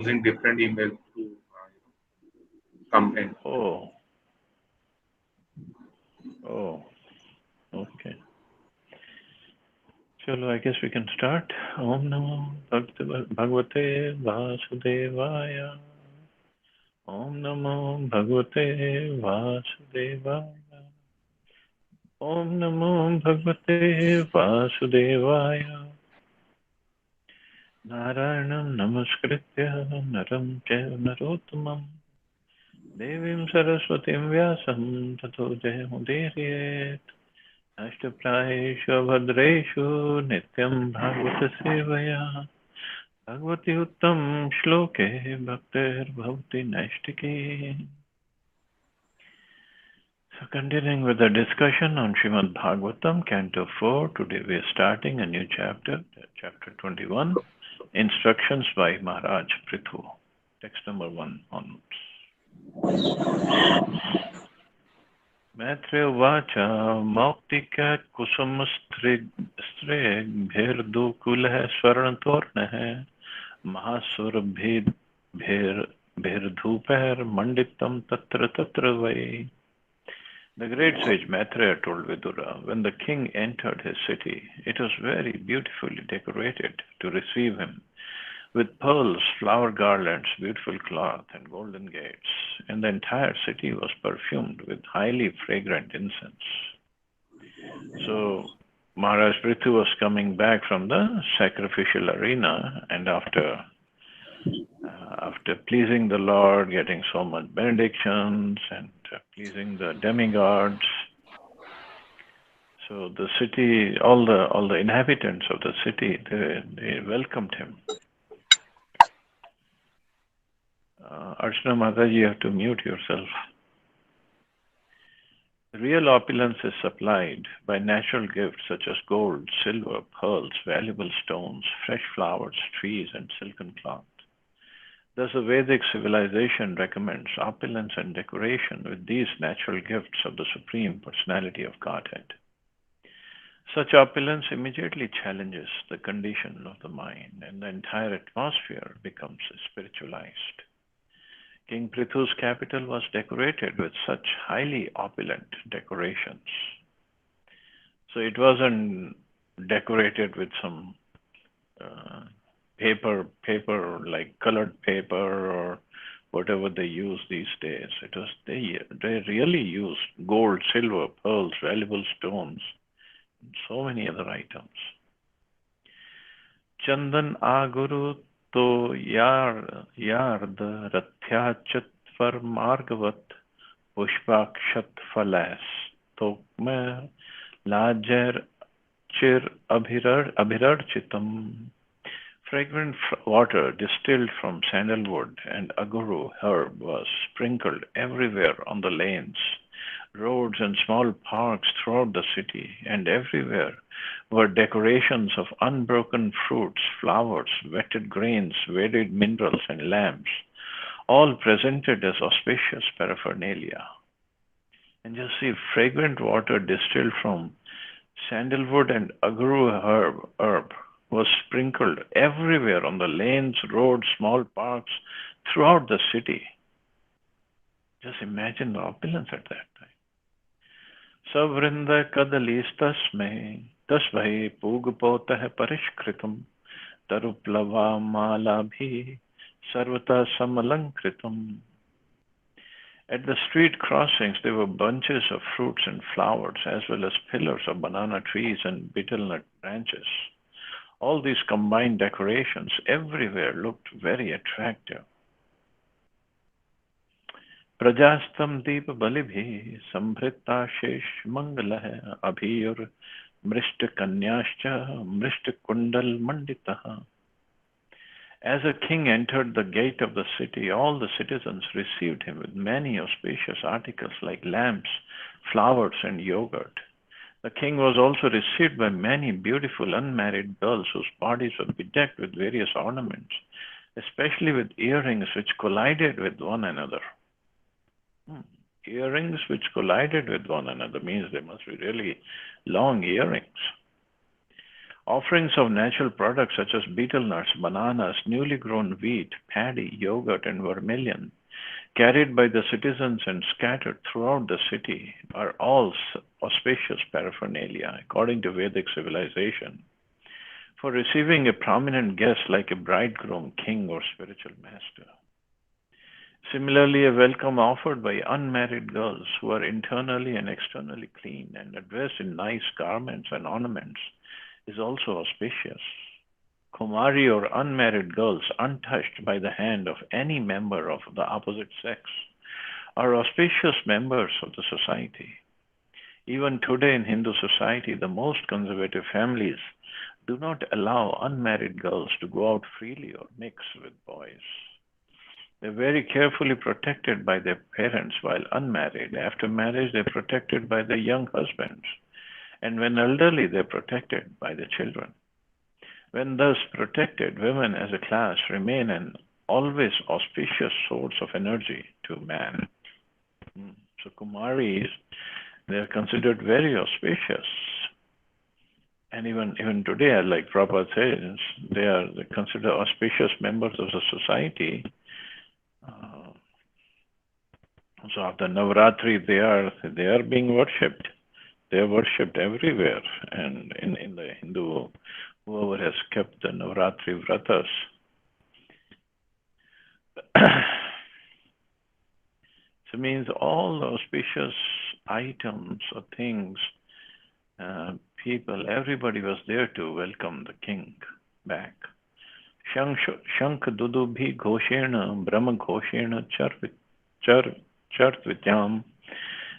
using different email to come in. Oh, oh, okay. Chalo, I guess we can start. Om Namo Bhagavate Vasudevaya. Om Namo Bhagavate Vasudevaya. Om Namo Bhagavate Vasudevaya. Narayanam Namaskritya Naram Chaiva Narottamam Devim Saraswatim Vyasam Tato Jayamudiriet Ashtaprayeshu Bhadreshu Nityam Bhagavata Sevaya Bhagavati Uttam Shloke Bhaktir Bhavati Naistiki. So continuing with the discussion on Srimad Bhagavatam, Canto 4, today we are starting a new chapter, chapter 21, Instructions by Maharaj Prithu. Text number 1 onwards. Maitreya Vacha Mautika Kusumastrigbhirdukuleh Swarnatorneh Mahasurbhir Bhirdhuper Manditam Tatra Tatra Vai. The great sage Maitreya told Vidura, when the king entered his city, it was very beautifully decorated to receive him, with pearls, flower garlands, beautiful cloth, and golden gates, and the entire city was perfumed with highly fragrant incense. So Maharaj Prithu was coming back from the sacrificial arena, and after pleasing the Lord, getting so much benedictions, and pleasing the demigods, so the city, all the inhabitants of the city, they welcomed him. Archana Mataji, you have to mute yourself. Real opulence is supplied by natural gifts such as gold, silver, pearls, valuable stones, fresh flowers, trees, and silken cloth. Thus, the Vedic civilization recommends opulence and decoration with these natural gifts of the Supreme Personality of Godhead. Such opulence immediately challenges the condition of the mind, and the entire atmosphere becomes spiritualized. King Prithu's capital was decorated with such highly opulent decorations. So it wasn't decorated with some uh, paper like colored paper or whatever they use these days. It was they really used gold, silver, pearls, valuable stones, and so many other items. Chandan aguru to yard rathyachattvar margavat pushpakshat falas tokmer lajer chir abhirarchitam. Fragrant water distilled from sandalwood and aguru herb was sprinkled everywhere on the lanes, roads, and small parks throughout the city, and everywhere were decorations of unbroken fruits, flowers, wetted grains, varied minerals, and lamps, all presented as auspicious paraphernalia. And just see fragrant water distilled from sandalwood and aguru herb was sprinkled everywhere on the lanes, roads, small parks throughout the city. Just imagine the opulence at that time. Savrinda kadalistasme tasvai pugpotah parishkritam taruplava malabhi sarvata samalankritam. At the street crossings, there were bunches of fruits and flowers, as well as pillars of banana trees and betel nut branches. All these combined decorations everywhere looked very attractive. Prajastam Deepa Balibhi Sambhritashesh Mangalah Abhir Mrishta Kanyascha Mrishta Kundal Manditaha. As a king entered the gate of the city, all the citizens received him with many auspicious articles like lamps, flowers, and yogurt. The king was also received by many beautiful unmarried girls whose bodies were bedecked with various ornaments, especially with earrings which collided with one another. Hmm. Earrings which collided with one another means they must be really long earrings. Offerings of natural products such as betel nuts, bananas, newly grown wheat, paddy, yogurt, and vermilion, carried by the citizens and scattered throughout the city, are all auspicious paraphernalia, according to Vedic civilization, for receiving a prominent guest like a bridegroom, king, or spiritual master. Similarly, a welcome offered by unmarried girls who are internally and externally clean and dressed in nice garments and ornaments is also auspicious. Kumari or unmarried girls untouched by the hand of any member of the opposite sex are auspicious members of the society. Even today in Hindu society, the most conservative families do not allow unmarried girls to go out freely or mix with boys. They're very carefully protected by their parents while unmarried. After marriage, they're protected by their young husbands. And when elderly, they're protected by the children. When thus protected, women as a class remain an always auspicious source of energy to man. So Kumaris, they are considered very auspicious. And even today, like Prabhupada says, they are considered auspicious members of the society. So after Navaratri, they are being worshipped. They are worshipped everywhere. And in the Hindu, whoever has kept the Navaratri vratas, so it means all the auspicious items or things, people, everybody was there to welcome the king back. Shank dudubhi ghoshena brahma ghoshena chartvityam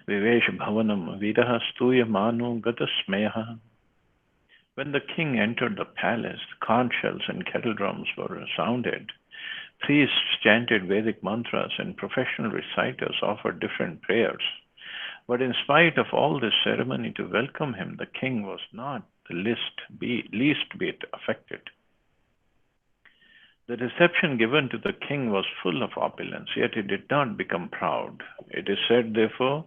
vivesh bhavanam viraha stuya manu gatasmeha. When the king entered the palace, conch shells and kettle drums were sounded. Priests chanted Vedic mantras and professional reciters offered different prayers. But in spite of all this ceremony to welcome him, the king was not the least bit affected. The reception given to the king was full of opulence, yet he did not become proud. It is said, therefore,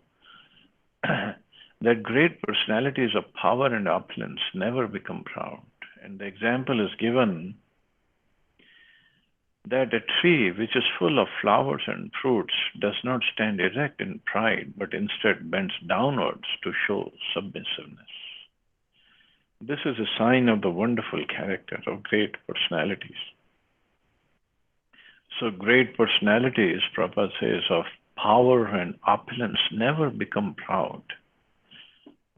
that great personalities of power and opulence never become proud. And the example is given that a tree which is full of flowers and fruits does not stand erect in pride, but instead bends downwards to show submissiveness. This is a sign of the wonderful character of great personalities. So great personalities, Prabhupada says, of power and opulence never become proud.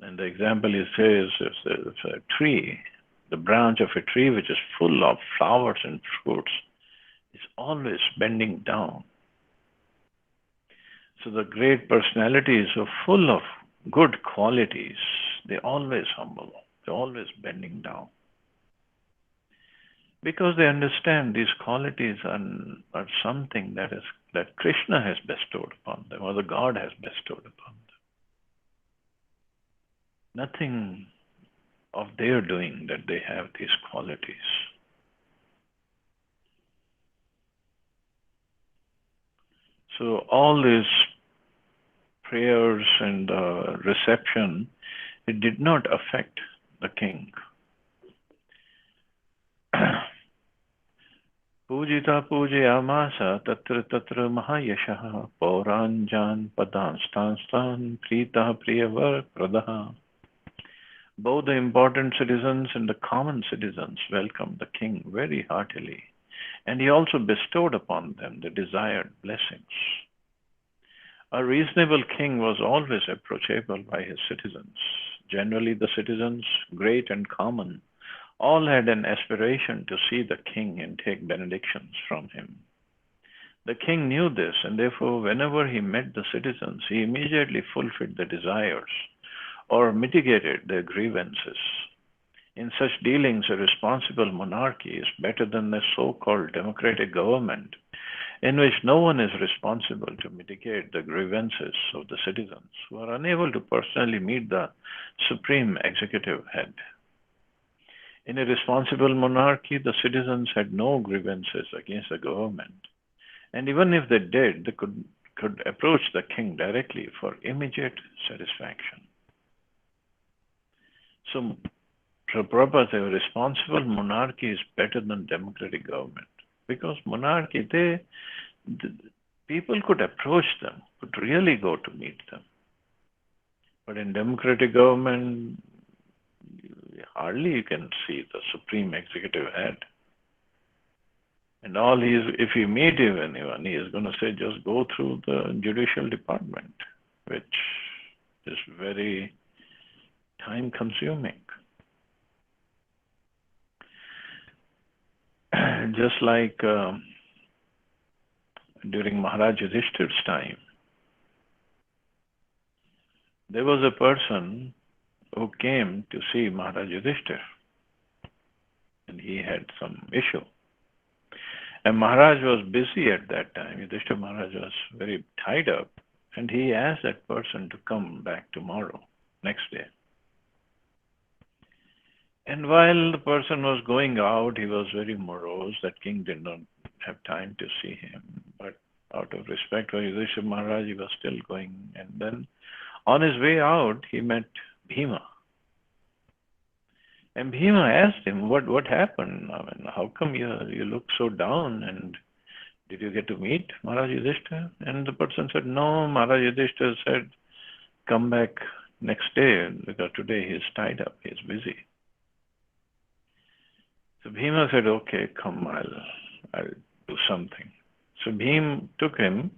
And the example he says is a tree, the branch of a tree which is full of flowers and fruits is always bending down. So the great personalities are full of good qualities. They're always humble. They're always bending down. Because they understand these qualities are something that Krishna has bestowed upon them, or the God has bestowed upon them. Nothing of their doing that they have these qualities. So all these prayers and reception, it did not affect the king. Pujita pujayamasa tatra mahayashaha pauranjan padanstan prita priyavar pradaha. Both the important citizens and the common citizens welcomed the king very heartily, and he also bestowed upon them the desired blessings. A reasonable king was always approachable by his citizens. Generally, the citizens, great and common, all had an aspiration to see the king and take benedictions from him. The king knew this, and therefore, whenever he met the citizens, he immediately fulfilled their desires or mitigated their grievances. In such dealings, a responsible monarchy is better than the so-called democratic government, in which no one is responsible to mitigate the grievances of the citizens who are unable to personally meet the supreme executive head. In a responsible monarchy, the citizens had no grievances against the government, and even if they did, they could approach the king directly for immediate satisfaction. So Prabhupada said, responsible monarchy is better than democratic government. Because monarchy, the people could approach them, could really go to meet them. But in democratic government, hardly you can see the supreme executive head. And if you meet anyone, he is going to say, just go through the judicial department, which is very time consuming. Just like during Maharaj Yudhishthir's time, there was a person who came to see Maharaj Yudhishthir, and he had some issue. And Maharaj was busy at that time. Yudhishthir Maharaj was very tied up, and he asked that person to come back tomorrow, next day. And while the person was going out, he was very morose. That king did not have time to see him. But out of respect for Yudhishthir Maharaj, he was still going. And then on his way out, he met Bhima. And Bhima asked him, what happened? I mean, how come you look so down? And did you get to meet Maharaj Yudhishthir? And the person said, no, Maharaj Yudhishthir said, come back next day, because today he's tied up, he's busy. So Bhima said, okay, come, I'll do something. So Bhima took him,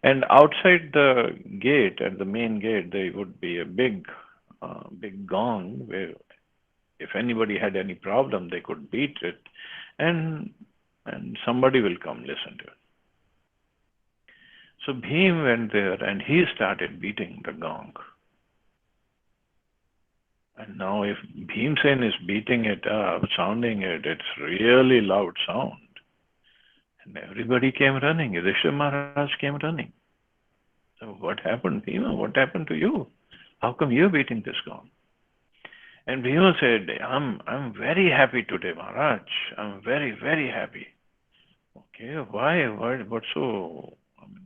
and outside the gate, at the main gate, there would be a big gong where if anybody had any problem, they could beat it, and somebody will come listen to it. So Bhima went there, and he started beating the gong. And now if Bhimsen is beating it up, sounding it, it's really loud sound. And everybody came running. Yudhishthira Maharaj came running. So what happened, Bhima? What happened to you? How come you're beating this gong? And Bhima said, I'm very happy today, Maharaj. I'm very, very happy. Okay, why? What's so?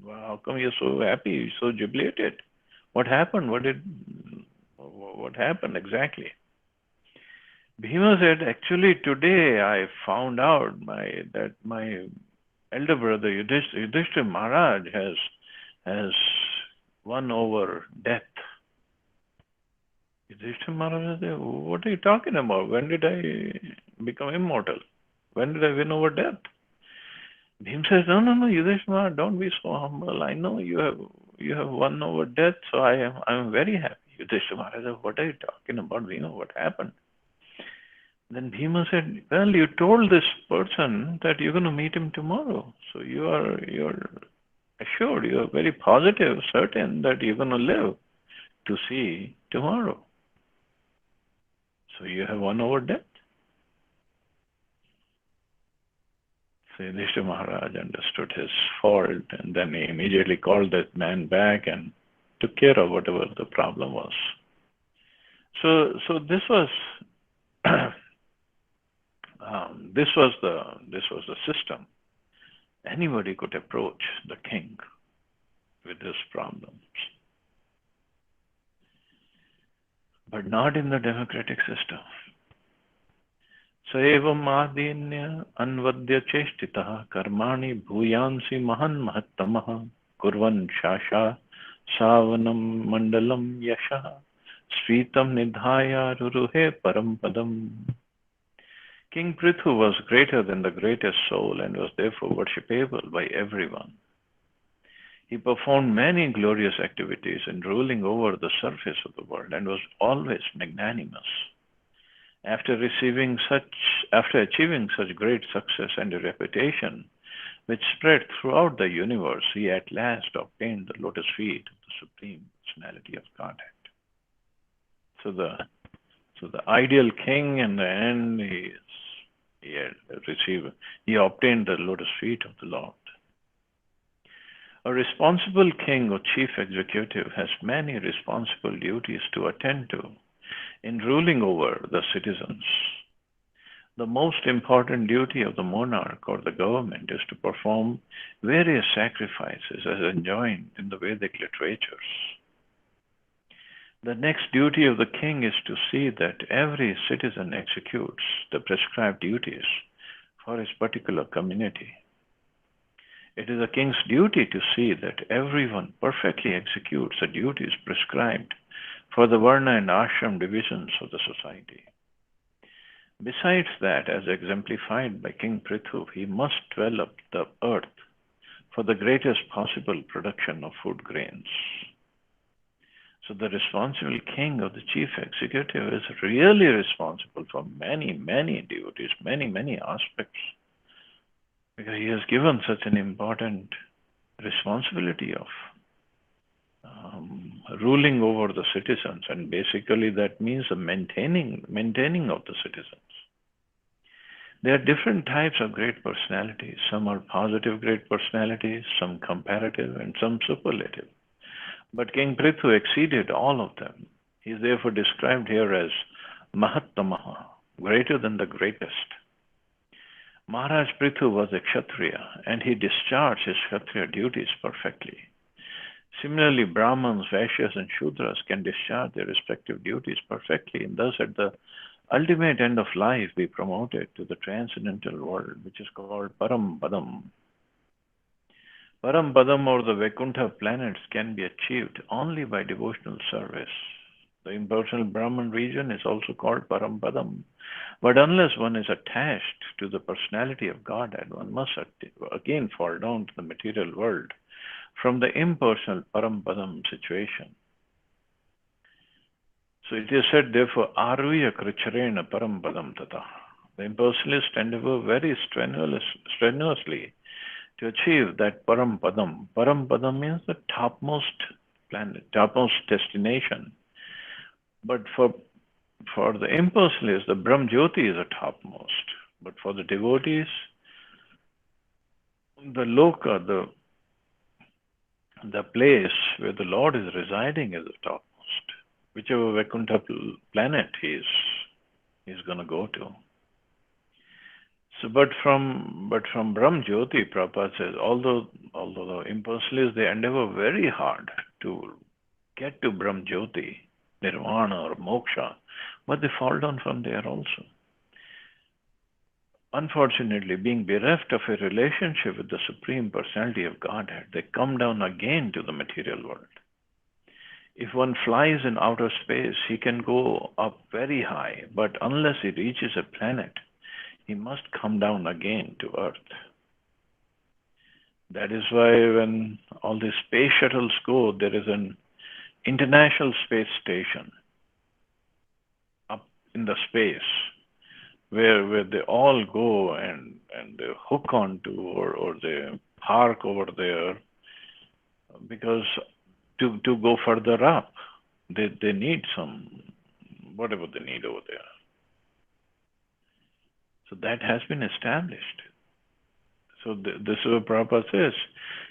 How come you're so happy, so jubilated? What happened? What happened exactly? Bhima said, actually today I found out that my elder brother Yudhishthira Maharaj has won over death. Yudhishthira Maharaj said, what are you talking about? When did I become immortal? When did I win over death? Bhima says, no, Yudhishthira Maharaj, don't be so humble. I know you have won over death, so I'm very happy. Yudhishthira Maharaj said, what are you talking about, Bhima? What happened? Then Bhima said, well, you told this person that you're going to meet him tomorrow. So you're assured, you're very positive, certain that you're going to live to see tomorrow. So you have won over death. So Yudhishthira Maharaj understood his fault, and then he immediately called that man back and took care of whatever the problem was. So this was this was the system. Anybody could approach the king with his problems, but not in the democratic system. Saevam adinya anvadya cheshtitah karmani bhuyansi mahan mahattamaha kurvan shasha savanam mandalam yasha svitam nidhaya ruruhe parampadam. King Prithu was greater than the greatest soul and was therefore worshipable by everyone. He performed many glorious activities in ruling over the surface of the world and was always magnanimous. After achieving such great success and a reputation which spread throughout the universe, he at last obtained the lotus feet of the Supreme Personality of Godhead. So the ideal king in the end, he obtained the lotus feet of the Lord. A responsible king or chief executive has many responsible duties to attend to in ruling over the citizens. The most important duty of the monarch or the government is to perform various sacrifices as enjoined in the Vedic literatures. The next duty of the king is to see that every citizen executes the prescribed duties for his particular community. It is the king's duty to see that everyone perfectly executes the duties prescribed for the Varna and Ashram divisions of the society. Besides that, as exemplified by King Prithu, he must develop the earth for the greatest possible production of food grains. So the responsible king or the chief executive is really responsible for many, many duties, many, many aspects, because he has given such an important responsibility of ruling over the citizens, and basically that means the maintaining of the citizens. There are different types of great personalities. Some are positive great personalities, some comparative, and some superlative. But King Prithu exceeded all of them. He is therefore described here as Mahattamaha, greater than the greatest. Maharaj Prithu was a Kshatriya, and he discharged his Kshatriya duties perfectly. Similarly, Brahmins, Vaishyas, and Shudras can discharge their respective duties perfectly, and thus at the ultimate end of life be promoted to the transcendental world, which is called Param Padam. Param Padam, or the Vaikuntha planets, can be achieved only by devotional service. The impersonal Brahman region is also called Param Padam. But unless one is attached to the personality of Godhead, one must again fall down to the material world from the impersonal Param Padam situation. So it is said, therefore, Aruya Kricharena Param Padam Tata. The impersonalist endeavor very strenuously to achieve that Param Padam. Param Padam means the topmost planet, topmost destination. But for the impersonalists, the Brahm Jyoti is the topmost. But for the devotees, the Loka, the place where the Lord is residing, is the topmost. Whichever Vaikuntha planet he is going to go to. So, but from Brahm Jyoti, Prabhupada says, although the impersonalists, they endeavor very hard to get to Brahm Jyoti, Nirvana or Moksha, but they fall down from there also. Unfortunately, being bereft of a relationship with the Supreme Personality of Godhead, they come down again to the material world. If one flies in outer space, he can go up very high, but unless he reaches a planet, he must come down again to Earth. That is why when all these space shuttles go, there is an International Space Station up in the space where they all go and they hook onto or they park over there, because to go further up, they need some, whatever they need over there. So that has been established. So this is what Prabhupada says.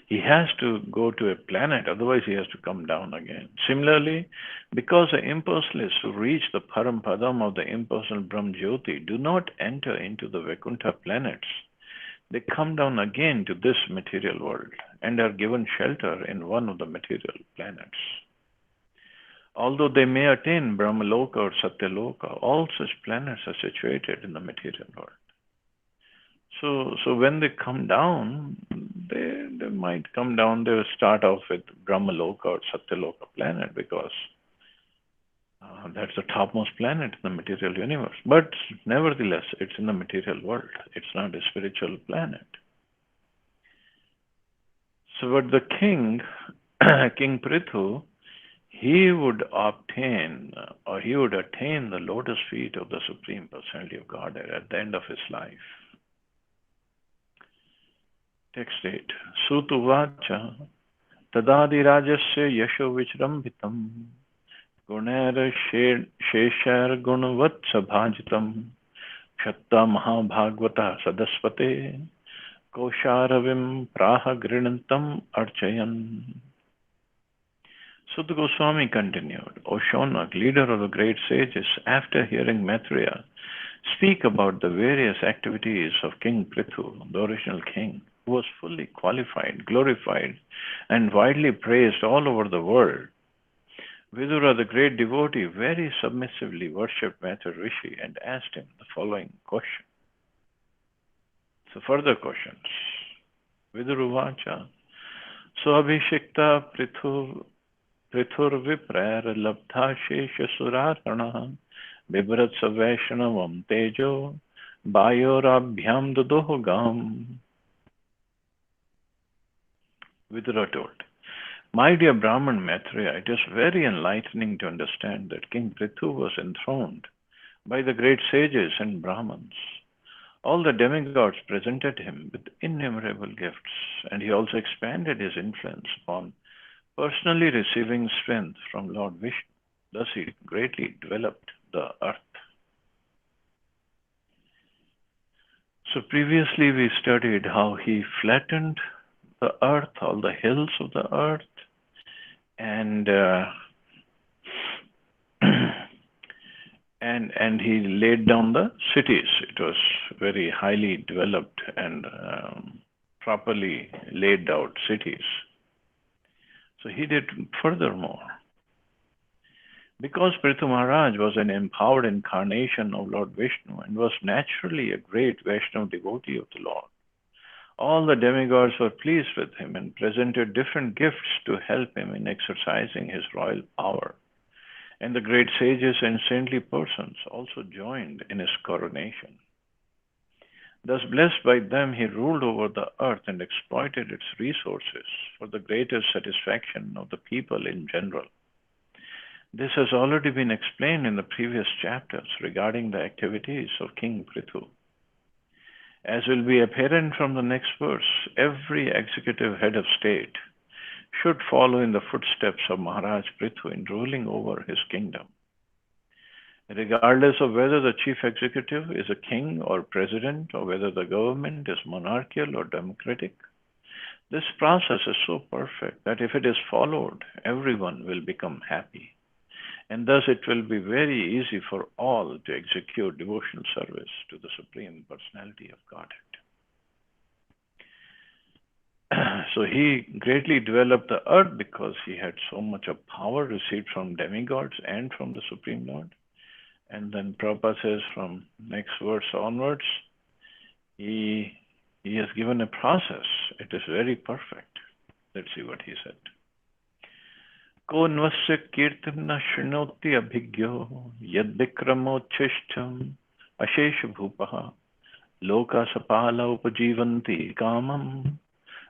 He has to go to a planet, otherwise he has to come down again. Similarly, because the impersonalists who reach the Param Padam of the impersonal Brahm Jyoti do not enter into the Vaikuntha planets, they come down again to this material world and are given shelter in one of the material planets. Although they may attain Brahmaloka or Satyaloka, all such planets are situated in the material world. So when they come down, they might come down, they will start off with Brahmaloka or Satyaloka planet, because that's the topmost planet in the material universe. But nevertheless, it's in the material world. It's not a spiritual planet. So but the king, King Prithu, he would obtain or he would attain the lotus feet of the Supreme Personality of Godhead at the end of his life. Text 8. Sutuvacha tadadirajasya yasho vichrambitam gunair sheshar gunavat sabhajitam shatta mahabhagvata sadaspate kosharavim praha grinantam archayan. Suta Goswami continued, O Shaunak, leader of the great sages, after hearing Maitreya speak about the various activities of King Prithu, the original king, who was fully qualified, glorified, and widely praised all over the world, Vidura, the great devotee, very submissively worshipped Maitreya Rishi and asked him the following question. So further questions. Viduruvacha, Swabhishikta Prithurviprair Labdha Shesha Surarana Vibratsa Vaishnavam Tejo Bayorabhyam Dudohogam. Vidura told, My dear Brahman Maitreya, it is very enlightening to understand that King Prithu was enthroned by the great sages and Brahmins. All the demigods presented him with innumerable gifts, and he also expanded his influence upon personally receiving strength from Lord Vishnu. Thus he greatly developed the earth. So previously we studied how he flattened the earth, all the hills of the earth, and and he laid down the cities. It was very highly developed and properly laid out cities. So he did furthermore. Because Prithu Maharaj was an empowered incarnation of Lord Vishnu and was naturally a great Vaishnava devotee of the Lord, all the demigods were pleased with him and presented different gifts to help him in exercising his royal power. And the great sages and saintly persons also joined in his coronation. Thus, blessed by them, he ruled over the earth and exploited its resources for the greatest satisfaction of the people in general. This has already been explained in the previous chapters regarding the activities of King Prithu. As will be apparent from the next verse, every executive head of state should follow in the footsteps of Maharaj Prithu in ruling over his kingdom. Regardless of whether the chief executive is a king or president, or whether the government is monarchical or democratic, this process is so perfect that if it is followed, everyone will become happy. And thus it will be very easy for all to execute devotional service to the Supreme Personality of Godhead. So he greatly developed the earth because he had so much of power received from demigods and from the Supreme Lord. And then Prabhupada says from next verse onwards, he has given a process. It is very perfect. Let's see what he said. Ko nvasya kirtam na shrunoti abhigyo yad vikramochishtam ashesha bhupaha loka sapala upajivanti kamam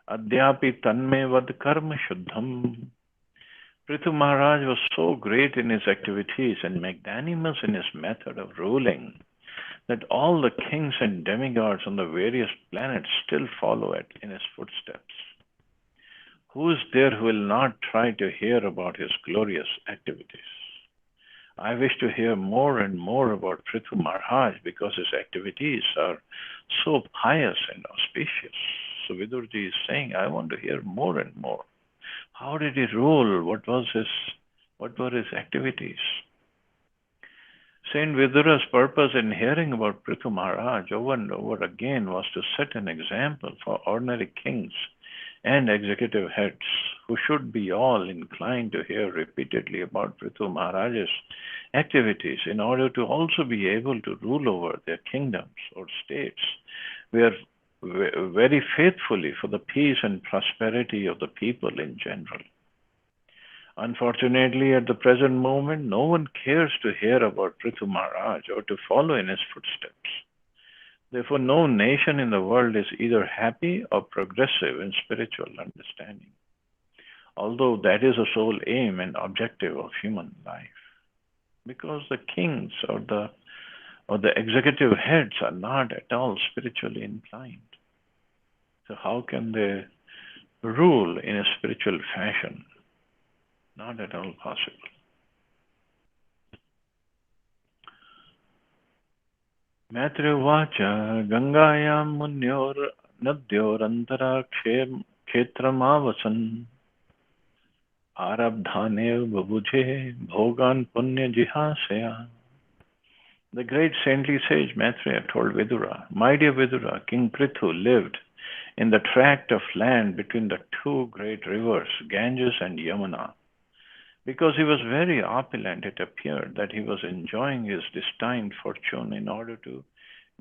adyapi tanme vad karma shuddham. Prithu Maharaj was so great in his activities and magnanimous in his method of ruling that all the kings and demigods on the various planets still follow in his footsteps. Who is there who will not try to hear about his glorious activities? I wish to hear more and more about Prithu Maharaj because his activities are so pious and auspicious. So Vidurji is saying, I want to hear more and more. How did he rule? What were his activities? Saint Vidura's purpose in hearing about Prithu Maharaj over and over again was to set an example for ordinary kings and executive heads who should be all inclined to hear repeatedly about Prithu Maharaj's activities in order to also be able to rule over their kingdoms or states very faithfully for the peace and prosperity of the people in general. Unfortunately, at the present moment, no one cares to hear about Prithu Maharaj or to follow in his footsteps. Therefore, no nation in the world is either happy or progressive in spiritual understanding, although that is the sole aim and objective of human life. Because the kings or the executive heads are not at all spiritually inclined. So how can they rule in a spiritual fashion? Not at all possible. Maitreya Vacha Gangayam Munyor Nadyor Antara Kshetramavasan Arabdhanev Babuje Bhogan Punya Jihasaya. The great saintly sage Maitreya told Vidura, My dear Vidura, King Prithu lived in the tract of land between the two great rivers, Ganges and Yamuna. Because he was very opulent, it appeared that he was enjoying his destined fortune in order to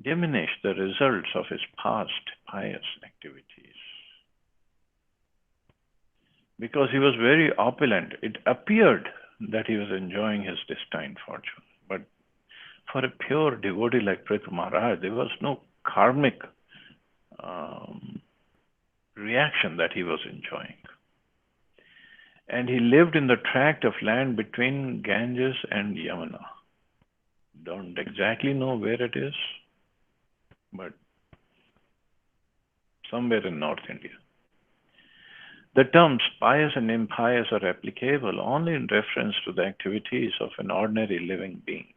diminish the results of his past pious activities. Because he was very opulent, it appeared that he was enjoying his destined fortune. But for a pure devotee like Prithu Maharaj, there was no karmic reaction that he was enjoying. And he lived in the tract of land between Ganges and Yamuna. Don't exactly know where it is, but somewhere in North India. The terms pious and impious are applicable only in reference to the activities of an ordinary living being.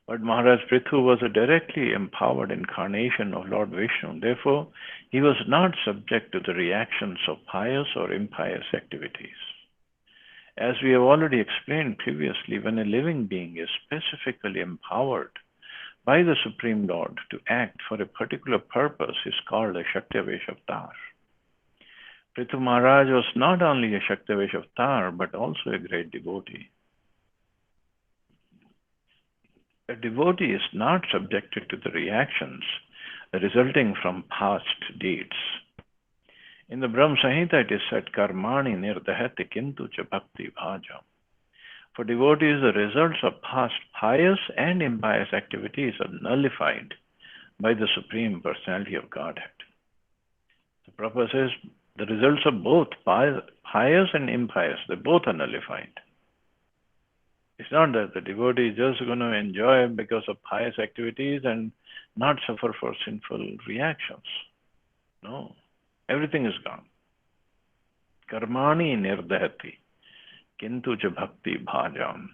But Maharaj Prithu was a directly empowered incarnation of Lord Vishnu. Therefore, he was not subject to the reactions of pious or impious activities. As we have already explained previously, when a living being is specifically empowered by the Supreme Lord to act for a particular purpose, is called a Shaktivesh Avatar. Prithu Maharaj was not only a Shaktivesh Avatar, but also a great devotee. A devotee is not subjected to the reactions resulting from past deeds. In the Brahma Samhita it is said, Karmani nirdahati kintu cha bhakti bhajam. For devotees, the results of past pious and impious activities are nullified by the Supreme Personality of Godhead. The Prabhupada says the results of both pious and impious, they both are nullified. It's not that the devotee is just going to enjoy because of pious activities and not suffer for sinful reactions. No, everything is gone. Karmani nirdahati kintu cha bhakti bhajam.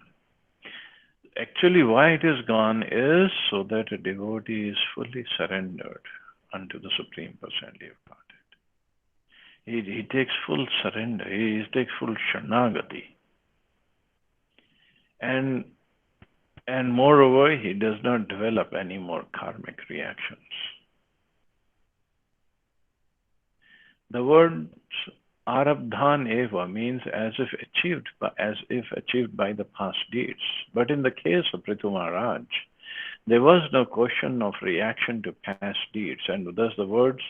Actually, why it is gone is so that a devotee is fully surrendered unto the Supreme Personality of Godhead. He takes full surrender. He takes full Sharanagati. And moreover, he does not develop any more karmic reactions. The word Arabdhan eva means as if achieved by the past deeds. But in the case of Prithu Maharaj, there was no question of reaction to past deeds, and thus the words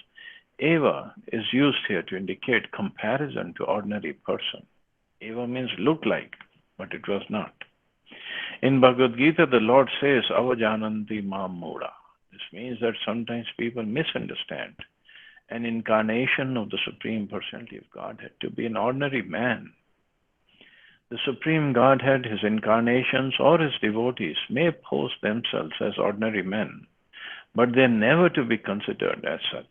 eva is used here to indicate comparison to ordinary person. Eva means look like, but it was not. In Bhagavad Gita, the Lord says, Avajananti mam mudha. This means that sometimes people misunderstand an incarnation of the Supreme Personality of Godhead to be an ordinary man. The Supreme Godhead, his incarnations, or his devotees may pose themselves as ordinary men, but they are never to be considered as such.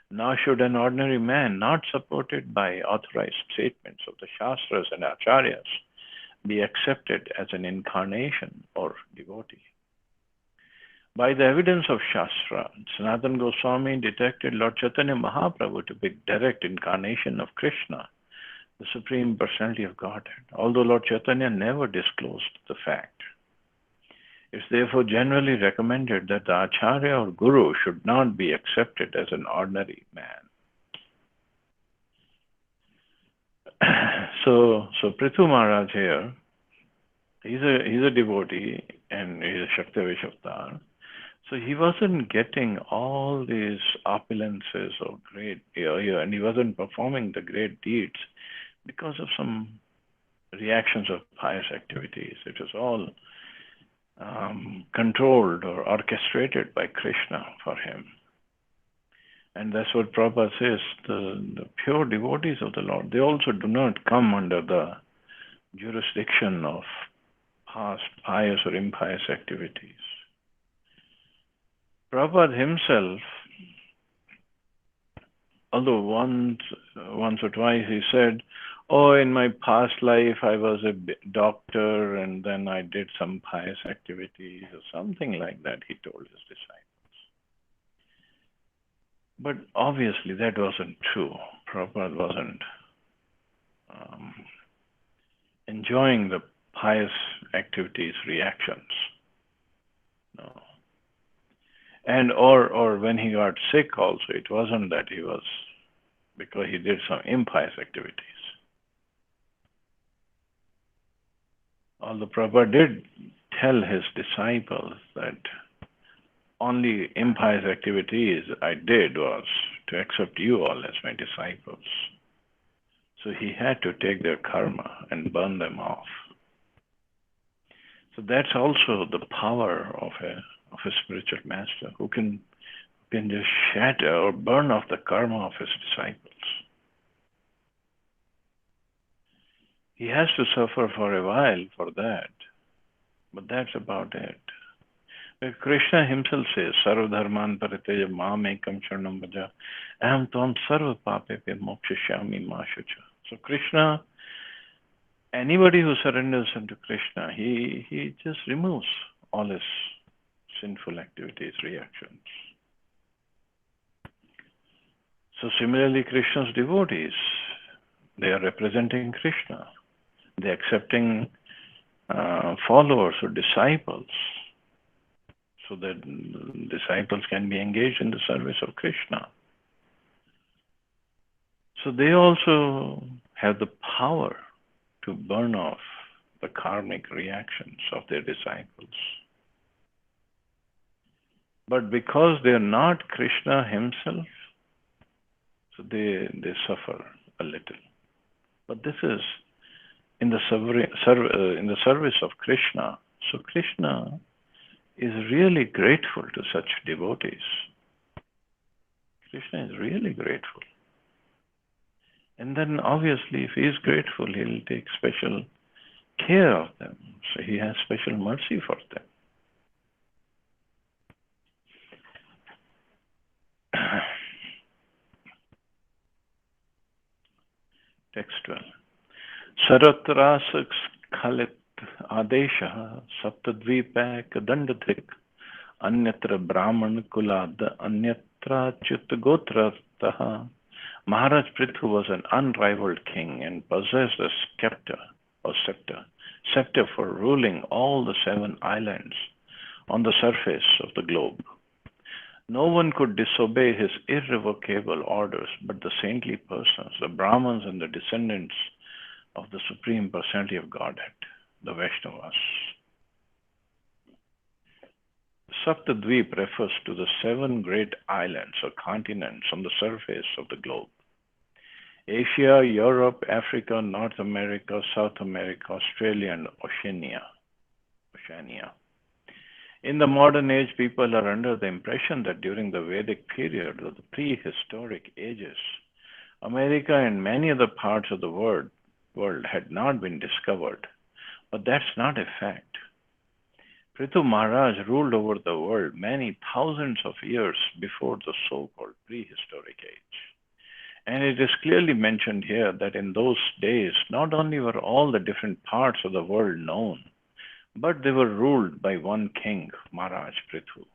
Nor should an ordinary man, not supported by authorized statements of the Shastras and Acharyas, be accepted as an incarnation or devotee. By the evidence of Shastra, Sanatana Goswami detected Lord Chaitanya Mahaprabhu to be direct incarnation of Krishna, the Supreme Personality of Godhead, although Lord Chaitanya never disclosed the fact. It is therefore generally recommended that the Acharya or Guru should not be accepted as an ordinary man. So Prithu Maharaj here, he's a devotee and he's a Shaktivesh Avatar. So he wasn't getting all these opulences of great, and he wasn't performing the great deeds because of some reactions of pious activities. It was all controlled or orchestrated by Krishna for him. And that's what Prabhupada says, the pure devotees of the Lord, they also do not come under the jurisdiction of past pious or impious activities. Prabhupada himself, although once or twice he said, oh, in my past life I was a doctor and then I did some pious activities or something like that, he told his disciples. But obviously that wasn't true. Prabhupada wasn't enjoying the pious activities reactions. No. And or when he got sick also, it wasn't that he was because he did some impious activities. Although Prabhupada did tell his disciples that only impious activities I did was to accept you all as my disciples. So he had to take their karma and burn them off. So that's also the power of a spiritual master who can just shatter or burn off the karma of his disciples. He has to suffer for a while for that, but that's about it. Krishna himself says, Sarva dharman pariteja mam ekam sharanam bhaja, aham tvam sarva papepe mokshashyami ma shucha. So Krishna, anybody who surrenders unto Krishna, he just removes all his sinful activities, reactions. So similarly, Krishna's devotees, they are representing Krishna. They are accepting followers or disciples, so that disciples can be engaged in the service of Krishna. So they also have the power to burn off the karmic reactions of their disciples. But because they are not Krishna himself, so they suffer a little. But this is in the service of Krishna. So Krishna is really grateful to such devotees. Krishna is really grateful. And then obviously if he is grateful, he will take special care of them. So he has special mercy for them. Text 12. Saratrasa khalit adesha saptadvipak dandatik anyatra brahman kulad anyatra chitgotrataha. Maharaj Prithu was an unrivaled king and possessed a scepter for ruling all the 7 islands on the surface of the globe. No one could disobey his irrevocable orders but the saintly persons, the Brahmins and the descendants of the Supreme Personality of Godhead, the Vaishnavas. Saptadvip refers to the 7 great islands or continents on the surface of the globe. Asia, Europe, Africa, North America, South America, Australia, and Oceania. In the modern age, people are under the impression that during the Vedic period of the prehistoric ages, America and many other parts of the world had not been discovered. But that's not a fact. Prithu Maharaj ruled over the world many thousands of years before the so-called prehistoric age. And it is clearly mentioned here that in those days, not only were all the different parts of the world known, but they were ruled by one king, Maharaj Prithu.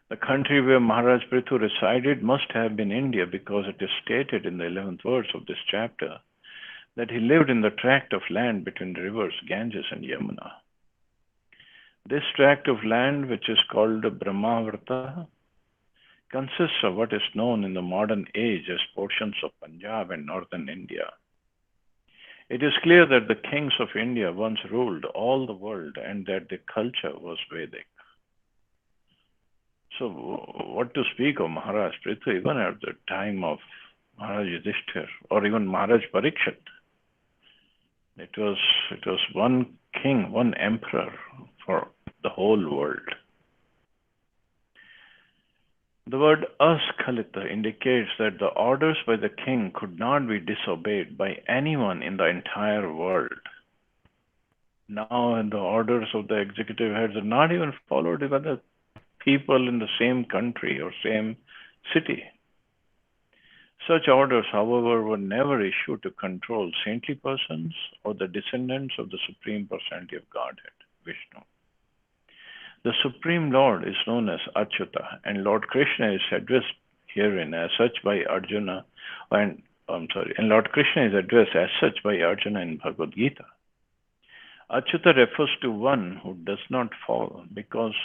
The country where Maharaj Prithu resided must have been India, because it is stated in the 11th verse of this chapter that he lived in the tract of land between the rivers Ganges and Yamuna. This tract of land, which is called Brahmavarta, consists of what is known in the modern age as portions of Punjab and northern India. It is clear that the kings of India once ruled all the world and that their culture was Vedic. So what to speak of Maharaj Prithu even at the time of Maharaj Yudhishthir or even Maharaj Parikshit? It was one king, one emperor for the whole world. The word askhalita indicates that the orders by the king could not be disobeyed by anyone in the entire world. Now, the orders of the executive heads are not even followed by the people in the same country or same city. Such orders, however, were never issued to control saintly persons or the descendants of the Supreme Personality of Godhead, Vishnu. The Supreme Lord is known as Achyuta, and Lord Krishna is addressed herein as such by Arjuna, and Lord Krishna is addressed as such by Arjuna in Bhagavad Gita. Achyuta refers to one who does not fall because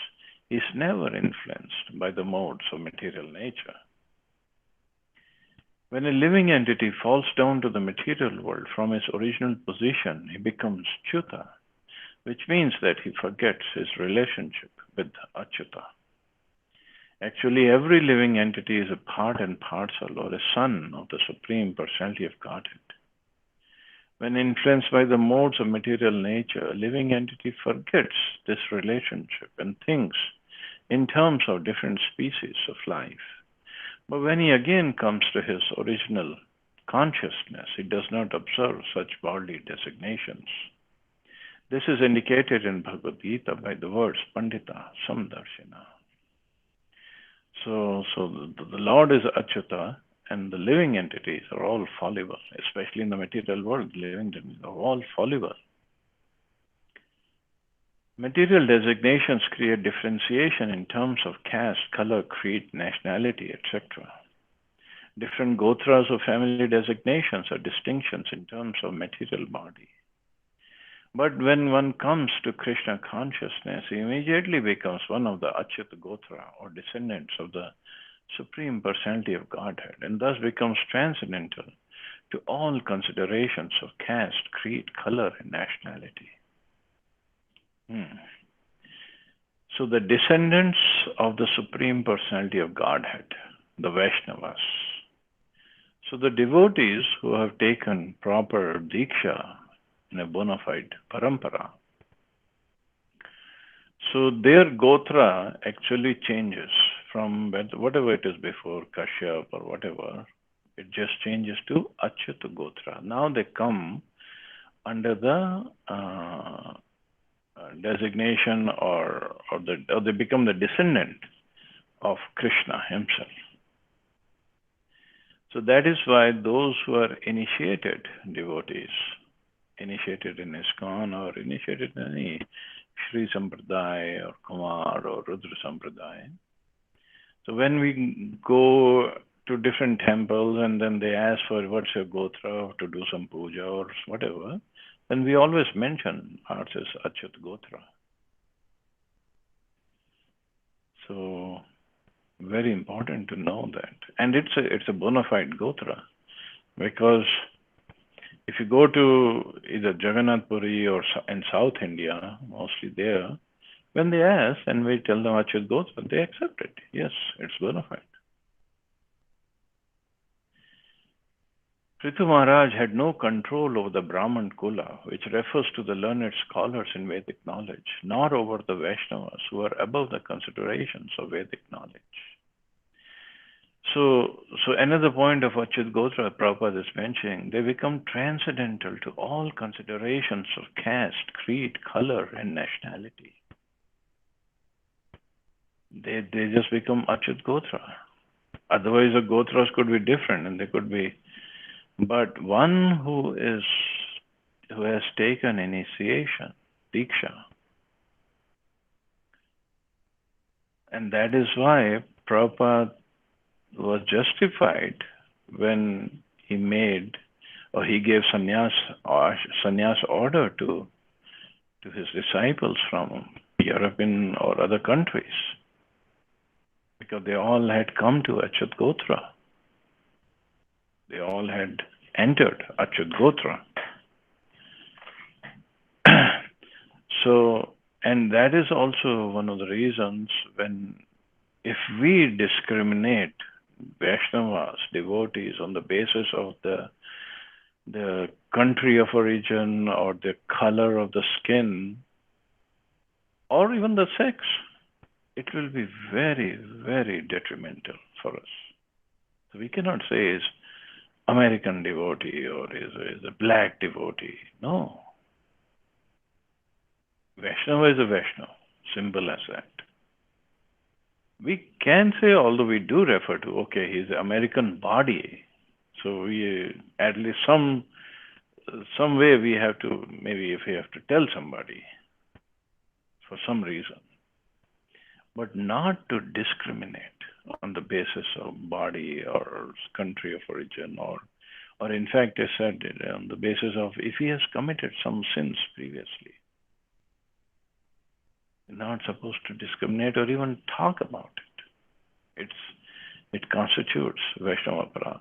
he is never influenced by the modes of material nature. When a living entity falls down to the material world from his original position, he becomes Achyuta, which means that he forgets his relationship with Achyuta. Actually, every living entity is a part and parcel or a son of the Supreme Personality of Godhead. When influenced by the modes of material nature, a living entity forgets this relationship and thinks in terms of different species of life. But when he again comes to his original consciousness, he does not observe such bodily designations. This is indicated in Bhagavad Gita by the words Pandita Samdarshina. So the Lord is Achyuta, and the living entities are all fallible, especially in the material world. Living entities are all fallible. Material designations create differentiation in terms of caste, color, creed, nationality, etc. Different gotras or family designations are distinctions in terms of material body. But when one comes to Krishna consciousness, he immediately becomes one of the Achyuta Gotra, or descendants of the Supreme Personality of Godhead, and thus becomes transcendental to all considerations of caste, creed, color, and nationality. So the descendants of the Supreme Personality of Godhead, the Vaishnavas. So the devotees who have taken proper Diksha in a bona fide parampara, so their Gotra actually changes from whatever it is before, Kashyap or whatever, it just changes to Achyuta Gotra. Now they come under the designation or they become the descendant of Krishna himself. So that is why those who are initiated devotees, initiated in ISKCON or initiated in any Sri Sampradaya or Kumar or Rudra Sampradaya. So when we go to different temples and then they ask for what's your Gotra, to do some puja or whatever, then we always mention ours is Achyuta Gotra. So very important to know that. And it's a bona fide Gotra, because if you go to either Jagannath Puri or in South India, mostly there, when they ask and we tell them Achyuta Gotra, they accept it. Yes, it's bona fide. Prithu Maharaj had no control over the Brahman Kula, which refers to the learned scholars in Vedic knowledge, nor over the Vaishnavas, who are above the considerations of Vedic knowledge. So another point of Achyuta Gotra Prabhupada is mentioning, they become transcendental to all considerations of caste, creed, color, and nationality. They just become Achyuta Gotra. Otherwise, the Gotras could be different, and they could be. But one who has taken initiation, Diksha, and that is why Prabhupada was justified when he gave sannyas order to his disciples from European or other countries, because they all had come to Achyuta Gotra. They all had entered Achyuta Gotra. So, and that is also one of the reasons if we discriminate Vaishnavas, devotees, on the basis of the country of origin or the color of the skin or even the sex, it will be very, very detrimental for us. So we cannot say is American devotee or is a black devotee. No. Vaishnava is a Vaishnava. Simple as that. We can say, although we do refer to, okay, he's an American body. So we, at least some way we have to, maybe if we have to tell somebody for some reason, but not to discriminate on the basis of body or country of origin or in fact, I said, on the basis of if he has committed some sins previously. You're not supposed to discriminate or even talk about it. It constitutes Vaishnava Aparadha.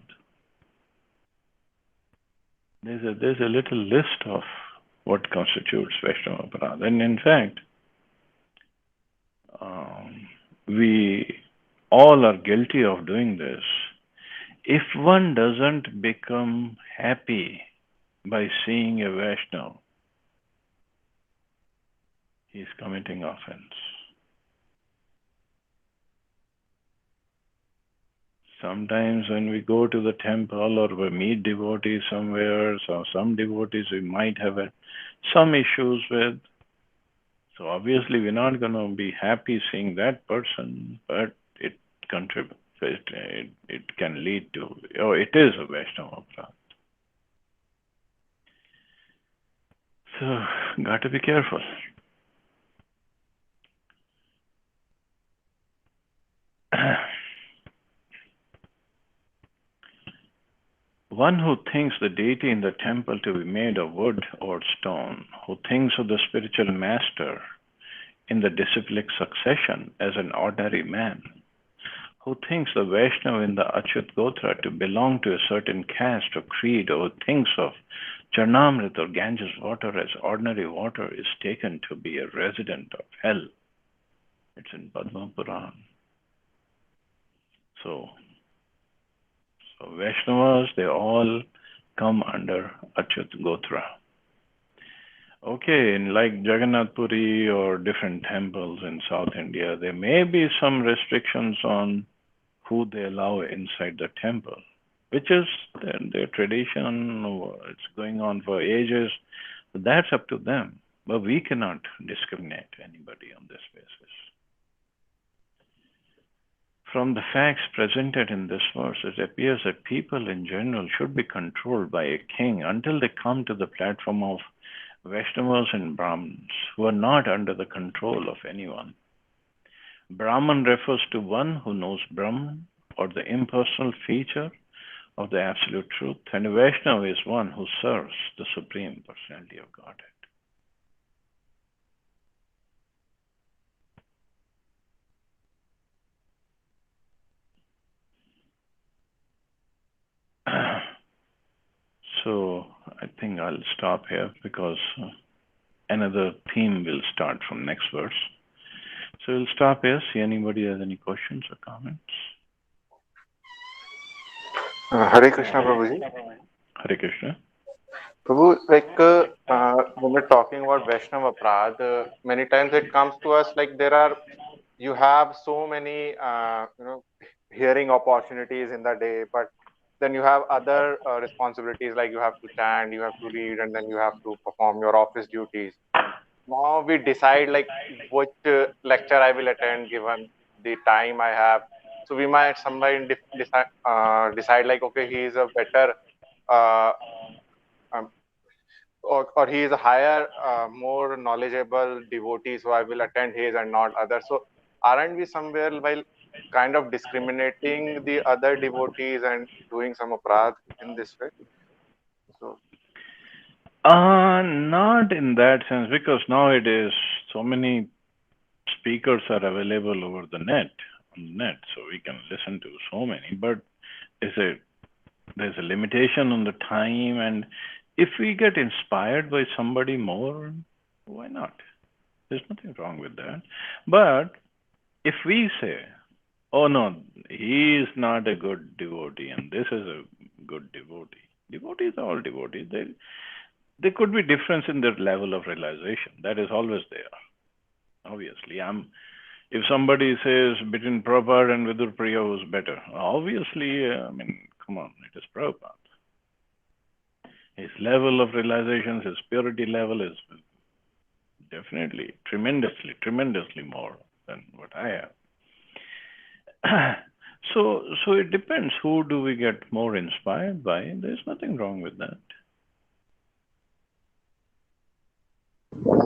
There's a little list of what constitutes Vaishnava Aparadha. And in fact, we all are guilty of doing this. If one doesn't become happy by seeing a Vaishnava, he is committing offense. Sometimes when we go to the temple or we meet devotees somewhere, so some devotees we might have some issues with. So obviously we're not going to be happy seeing that person, but it contributes. It can lead to, it is a Vaishnava Aparadha. So, got to be careful. One who thinks the deity in the temple to be made of wood or stone, who thinks of the spiritual master in the disciplic succession as an ordinary man, who thinks the Vaishnava in the Achyut Gotra to belong to a certain caste or creed, or thinks of Charnamrit or Ganges water as ordinary water, is taken to be a resident of hell. It's in Padma Puran. So Vaishnavas, they all come under Achyut Gotra. Okay, in like Jagannath Puri or different temples in South India, there may be some restrictions on who they allow inside the temple, which is their tradition. It's going on for ages. That's up to them. But we cannot discriminate anybody on this basis. From the facts presented in this verse, it appears that people in general should be controlled by a king until they come to the platform of Vaishnavas and Brahmins, who are not under the control of anyone. Brahman refers to one who knows Brahman, or the impersonal feature of the absolute truth, and a Vaishnava is one who serves the Supreme Personality of Godhead. So I think I'll stop here because another theme will start from next verse. So we'll stop here. See anybody has any questions or comments? Hare Krishna, Prabhuji. Hare Krishna. Prabhu, when we're talking about Vaishnava Aparadha, many times it comes to us like you have so many, hearing opportunities in the day, but then you have other responsibilities, like you have to chant, you have to read, and then you have to perform your office duties. Now we decide like which lecture I will attend given the time I have. So we might somebody decide like, okay, he is a better uh, um, or he is a higher, more knowledgeable devotee, so I will attend his and not others. So aren't we somewhere while kind of discriminating the other devotees and doing some aparadh in this way? So Not in that sense, because nowadays so many speakers are available over the net, on the net, so we can listen to so many. But there's a limitation on the time, and if we get inspired by somebody more, why not? There's nothing wrong with that. But if we say, oh no, he is not a good devotee and this is a good devotee. Devotees are all devotees. There could be difference in their level of realization. That is always there. Obviously, if somebody says between Prabhupada and Vidur Priya who's better, obviously, come on, it is Prabhupada. His level of realization, his purity level is definitely tremendously more than what I have. So it depends. Who do we get more inspired by? There's nothing wrong with that.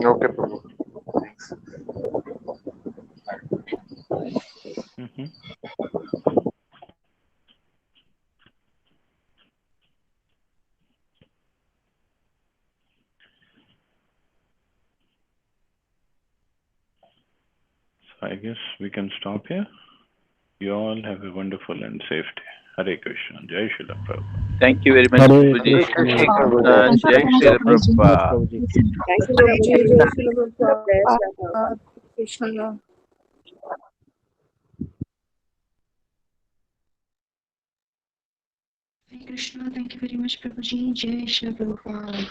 okay, Prabhu. Thanks. So I guess we can stop here. You all have a wonderful and safe day. Hare Krishna. Jai Srila Prabhupada. Thank you very much, Hare Prabhuji. Krishna. Jai Srila Prabhupada. Krishna. Hare Krishna. Thank you very much, Prabhuji. Jai Shri Prabhupada.